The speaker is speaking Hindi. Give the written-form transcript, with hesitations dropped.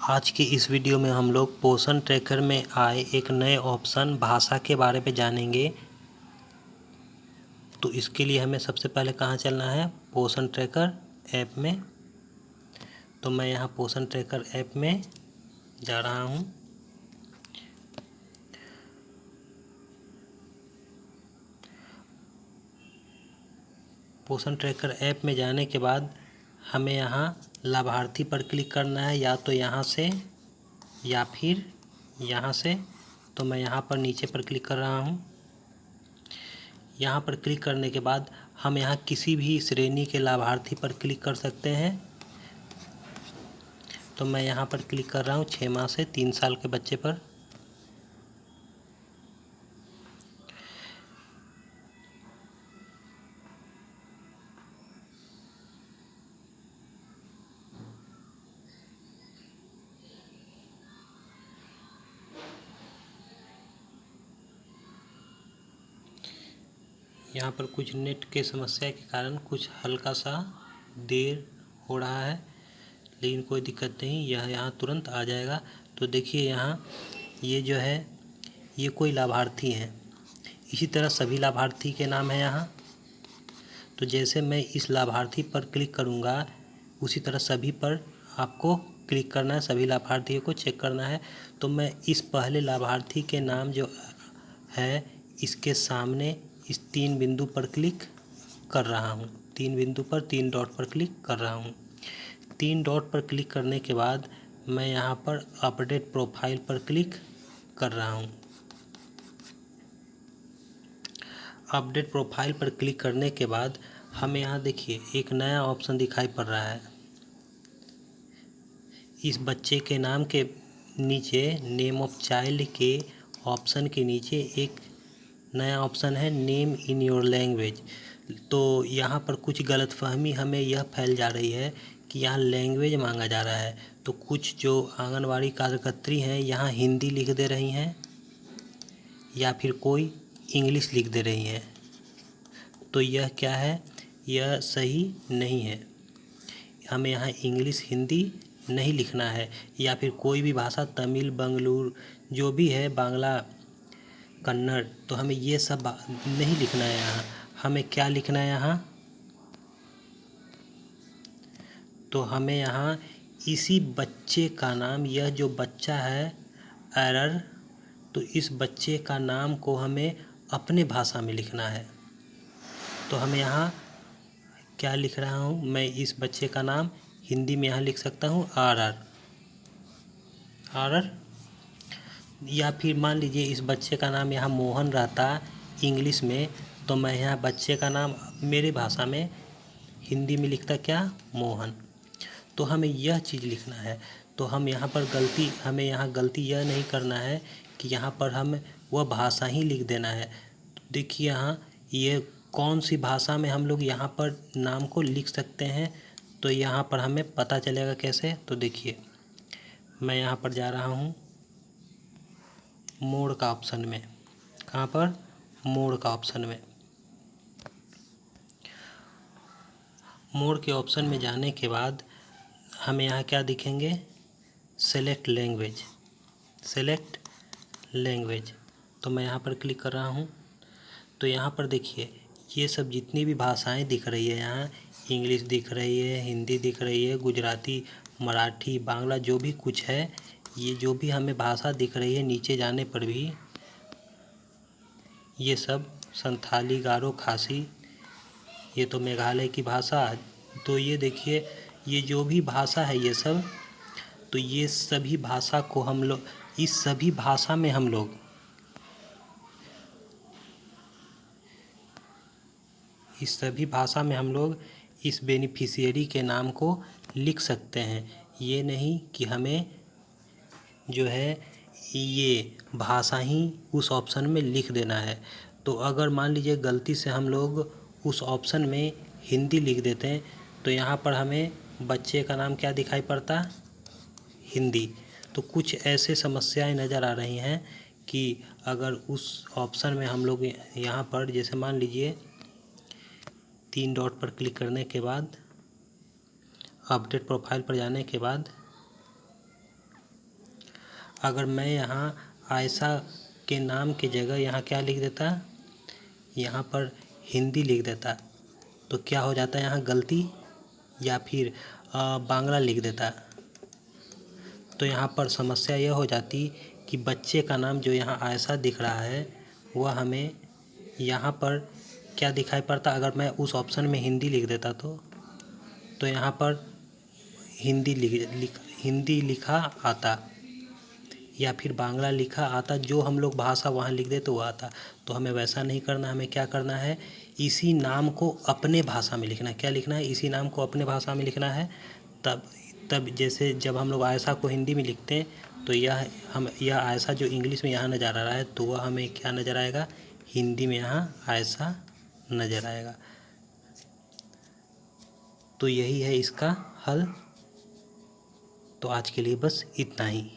आज की इस वीडियो में हम लोग पोषण ट्रैकर में आए एक नए ऑप्शन भाषा के बारे में जानेंगे। तो इसके लिए हमें सबसे पहले कहाँ चलना है, पोषण ट्रैकर ऐप में। तो मैं यहाँ पोषण ट्रैकर ऐप में जा रहा हूँ। पोषण ट्रैकर ऐप में जाने के बाद हमें यहाँ लाभार्थी पर क्लिक करना है, या तो यहाँ से या फिर यहाँ से। तो मैं यहाँ पर नीचे पर क्लिक कर रहा हूँ। यहाँ पर क्लिक करने के बाद हम यहाँ किसी भी श्रेणी के लाभार्थी पर क्लिक कर सकते हैं। तो मैं यहाँ पर क्लिक कर रहा हूँ 6 माह से 3 साल के बच्चे पर। यहाँ पर कुछ नेट के समस्या के कारण कुछ हल्का सा देर हो रहा है, लेकिन कोई दिक्कत नहीं, यह यहाँ तुरंत आ जाएगा। तो देखिए यहाँ ये जो है ये कोई लाभार्थी हैं। इसी तरह सभी लाभार्थी के नाम है यहाँ। तो जैसे मैं इस लाभार्थी पर क्लिक करूँगा उसी तरह सभी पर आपको क्लिक करना है, सभी लाभार्थियों को चेक करना है। तो मैं इस पहले लाभार्थी के नाम जो है इसके सामने इस 3 बिंदु पर क्लिक कर रहा हूँ। 3 बिंदु पर 3 डॉट पर क्लिक कर रहा हूँ। 3 डॉट पर क्लिक करने के बाद मैं यहाँ पर अपडेट प्रोफाइल पर क्लिक कर रहा हूँ। अपडेट प्रोफाइल पर क्लिक करने के बाद हमें यहाँ देखिए एक नया ऑप्शन दिखाई पड़ रहा है। इस बच्चे के नाम के नीचे नेम ऑफ चाइल्ड के ऑप्शन के नीचे एक नया ऑप्शन है नेम इन योर लैंग्वेज। तो यहाँ पर कुछ गलतफहमी हमें यह फैल जा रही है कि यहाँ लैंग्वेज मांगा जा रहा है। तो कुछ जो आंगनवाड़ी कार्यकर्त्री हैं यहाँ हिंदी लिख दे रही हैं या फिर कोई इंग्लिश लिख दे रही हैं। तो यह क्या है, यह सही नहीं है। हमें यहाँ इंग्लिश हिंदी नहीं लिखना है, या फिर कोई भी भाषा तमिल बंगलुरु जो भी है, बांग्ला कन्नड़, तो हमें ये सब नहीं लिखना है। यहाँ हमें क्या लिखना है, यहाँ तो हमें यहाँ इसी बच्चे का नाम, यह जो बच्चा है एरर, तो इस बच्चे का नाम को हमें अपने भाषा में लिखना है। तो हमें यहाँ क्या लिख रहा हूँ, मैं इस बच्चे का नाम हिंदी में यहाँ लिख सकता हूँ आर, या फिर मान लीजिए इस बच्चे का नाम यहाँ मोहन रहता इंग्लिश में, तो मैं यहाँ बच्चे का नाम मेरे भाषा में हिंदी में लिखता क्या, मोहन। तो हमें यह चीज़ लिखना है। तो हम यहाँ पर हमें यहाँ गलती यह नहीं करना है कि यहाँ पर हम वह भाषा ही लिख देना है। तो देखिए यहाँ ये कौन सी भाषा में हम लोग यहाँ पर नाम को लिख सकते हैं। तो यहाँ पर हमें पता चलेगा कैसे। तो देखिए मैं यहाँ पर जा रहा हूँ मोड का ऑप्शन में। कहाँ पर, मोड का ऑप्शन में। मोड के ऑप्शन में जाने के बाद हमें यहाँ क्या दिखेंगे, सेलेक्ट लैंग्वेज। तो मैं यहाँ पर क्लिक कर रहा हूँ। तो यहाँ पर देखिए ये सब जितनी भी भाषाएं दिख रही है, यहाँ इंग्लिश दिख रही है, हिंदी दिख रही है, गुजराती, मराठी, बांग्ला, जो भी कुछ है, ये जो भी हमें भाषा दिख रही है, नीचे जाने पर भी ये सब संथाली, गारो, खासी, ये तो मेघालय की भाषा। तो ये देखिए ये जो भी भाषा है ये सब, तो ये सभी भाषा को हम लोग इस सभी भाषा में हम लोग इस बेनिफिशियरी के नाम को लिख सकते हैं। ये नहीं कि हमें जो है ये भाषा ही उस ऑप्शन में लिख देना है। तो अगर मान लीजिए गलती से हम लोग उस ऑप्शन में हिंदी लिख देते हैं, तो यहाँ पर हमें बच्चे का नाम क्या दिखाई पड़ता, हिंदी। तो कुछ ऐसे समस्याएं नज़र आ रही हैं कि अगर उस ऑप्शन में हम लोग यहाँ पर जैसे मान लीजिए 3 डॉट पर क्लिक करने के बाद अपडेट प्रोफाइल पर जाने के बाद अगर मैं यहाँ आयशा के नाम की जगह यहाँ क्या लिख देता, यहाँ पर हिंदी लिख देता, तो क्या हो जाता है यहाँ गलती, या फिर बांग्ला लिख देता, तो यहाँ पर समस्या यह हो जाती कि बच्चे का नाम जो यहाँ आयशा दिख रहा है वह हमें यहाँ पर क्या दिखाई पड़ता। अगर मैं उस ऑप्शन में हिंदी लिख देता तो यहाँ पर हिंदी लिखा आता, या फिर बांग्ला लिखा आता, जो हम लोग भाषा वहाँ लिख देते वो आता। तो हमें वैसा नहीं करना, हमें क्या करना है, इसी नाम को अपने भाषा में लिखना है। क्या लिखना है, इसी नाम को अपने भाषा में लिखना है। तब जैसे जब हम लोग आयशा को हिंदी में लिखते हैं तो यह आयशा जो इंग्लिश में यहाँ नज़र आ रहा है तो वह हमें क्या नज़र आएगा, हिंदी में यहाँ आयशा नज़र आएगा। तो यही है इसका हल। तो आज के लिए बस इतना ही।